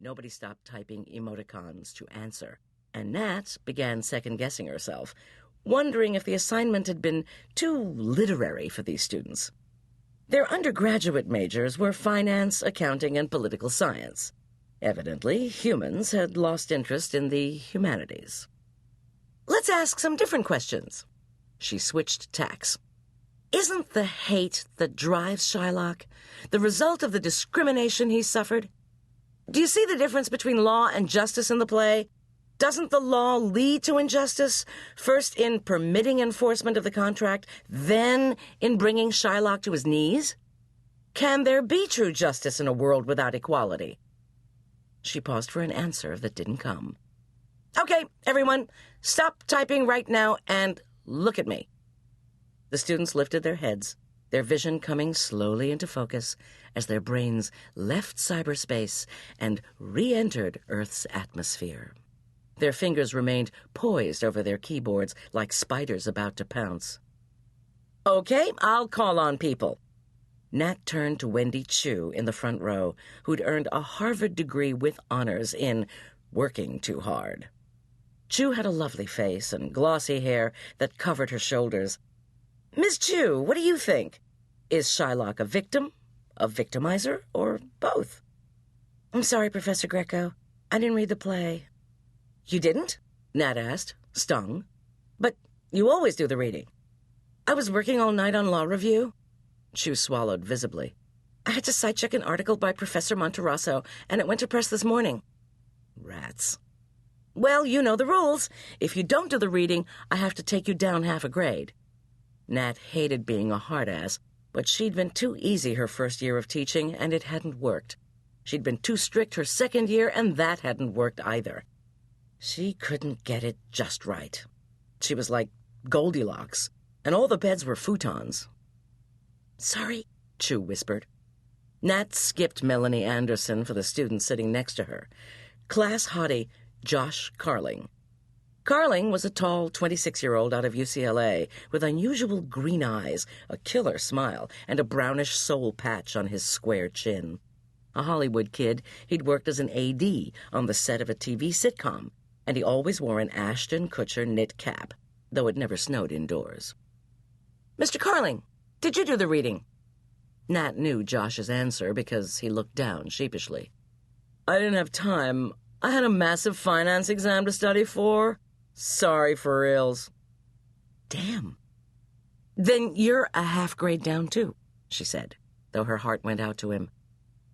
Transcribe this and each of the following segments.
Nobody stopped typing emoticons to answer, and Nat began second-guessing herself, wondering if the assignment had been too literary for these students. Their undergraduate majors were finance, accounting, and political science. Evidently, humans had lost interest in the humanities. Let's ask some different questions. She switched tacks. Isn't the hate that drives Shylock the result of the discrimination he suffered? Do you see the difference between law and justice in the play? Doesn't the law lead to injustice, first in permitting enforcement of the contract, then in bringing Shylock to his knees? Can there be true justice in a world without equality? She paused for an answer that didn't come. Okay, everyone, stop typing right now and look at me. The students lifted their heads, their vision coming slowly into focus as their brains left cyberspace and re-entered Earth's atmosphere. Their fingers remained poised over their keyboards like spiders about to pounce. Okay, I'll call on people. Nat turned to Wendy Chu in the front row, who'd earned a Harvard degree with honors in working too hard. Chu had a lovely face and glossy hair that covered her shoulders. Miss Chu, what do you think? Is Shylock a victim, a victimizer, or both? I'm sorry, Professor Greco. I didn't read the play. You didn't? Nat asked, stung. But you always do the reading. I was working all night on law review. Chu swallowed visibly. I had to side-check an article by Professor Monterroso, and it went to press this morning. Rats. Well, you know the rules. If you don't do the reading, I have to take you down half a grade. Nat hated being a hard-ass, but she'd been too easy her first year of teaching, and it hadn't worked. She'd been too strict her second year, and that hadn't worked either. She couldn't get it just right. She was like Goldilocks, and all the beds were futons. Sorry, Chu whispered. Nat skipped Melanie Anderson for the student sitting next to her, class hottie Josh Carling. Carling was a tall 26-year-old out of UCLA with unusual green eyes, a killer smile, and a brownish soul patch on his square chin. A Hollywood kid, he'd worked as an AD on the set of a TV sitcom, and he always wore an Ashton Kutcher knit cap, though it never snowed indoors. Mr. Carling, did you do the reading? Nat knew Josh's answer because he looked down sheepishly. I didn't have time. I had a massive finance exam to study for. Sorry for reals. Damn. Then you're a half grade down, too, she said, though her heart went out to him.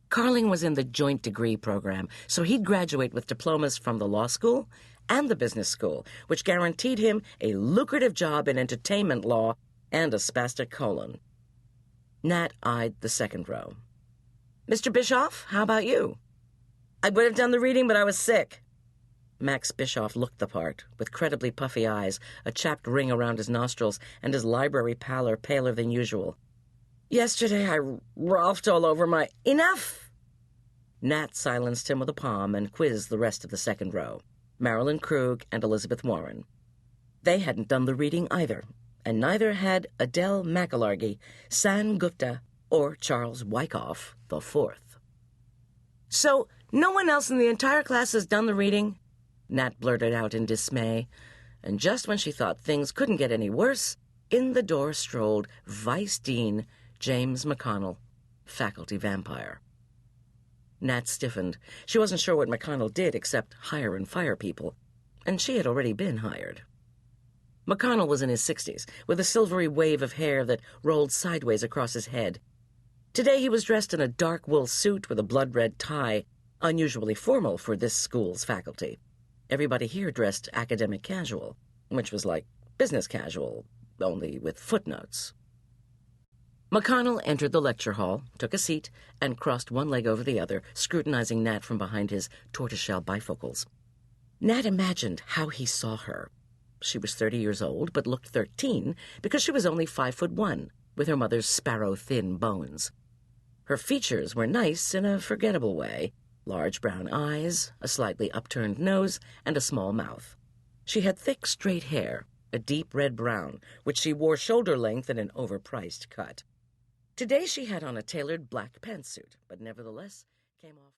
Carling was in the joint degree program, so he'd graduate with diplomas from the law school and the business school, which guaranteed him a lucrative job in entertainment law and a spastic colon. Nat eyed the second row. Mr. Bischoff, how about you? I would have done the reading, but I was sick. Max Bischoff looked the part, with credibly puffy eyes, a chapped ring around his nostrils, and his library pallor paler than usual. Yesterday I rolfed all over my... Enough! Nat silenced him with a palm and quizzed the rest of the second row, Marilyn Krug and Elizabeth Warren. They hadn't done the reading either, and neither had Adele McIlargy, San Gupta, or Charles Wyckoff IV. So, no one else in the entire class has done the reading? Nat blurted out in dismay, and just when she thought things couldn't get any worse, in the door strolled Vice Dean James McConnell, faculty vampire. Nat stiffened. She wasn't sure what McConnell did except hire and fire people, and she had already been hired. McConnell was in his 60s, with a silvery wave of hair that rolled sideways across his head. Today he was dressed in a dark wool suit with a blood-red tie, unusually formal for this school's faculty. Everybody here dressed academic casual, which was like business casual, only with footnotes. McConnell entered the lecture hall, took a seat, and crossed one leg over the other, scrutinizing Nat from behind his tortoiseshell bifocals. Nat imagined how he saw her. She was 30 years old, but looked 13 because she was only 5'1", with her mother's sparrow-thin bones. Her features were nice in a forgettable way, large brown eyes, a slightly upturned nose, and a small mouth. She had thick, straight hair, a deep red brown, which she wore shoulder-length in an overpriced cut. Today she had on a tailored black pantsuit, but nevertheless came off...